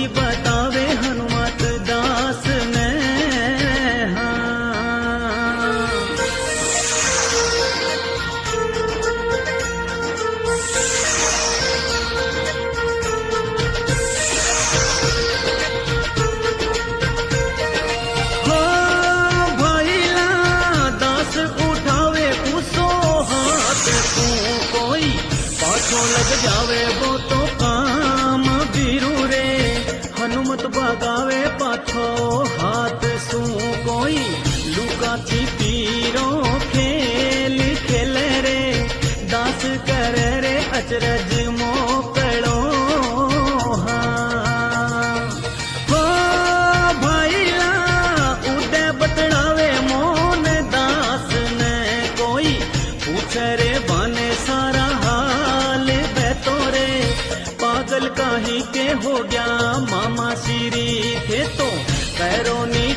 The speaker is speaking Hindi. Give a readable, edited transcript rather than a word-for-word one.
कोई बतावे हनुमत दास ने। लग जावे वो तो काम बीरू रे, हनुमत भगावे पाछो हाथ सू कोई, लुका छिपीरो खेल खेले रे, दास करे रे अचरज मोकड़ो। हाँ हो भाईला उदे बतड़ावे मोन दास ने, कोई पूछे रे बाने सारा पागल काहे के हो गया मामा सीरी थे तो पैरों नी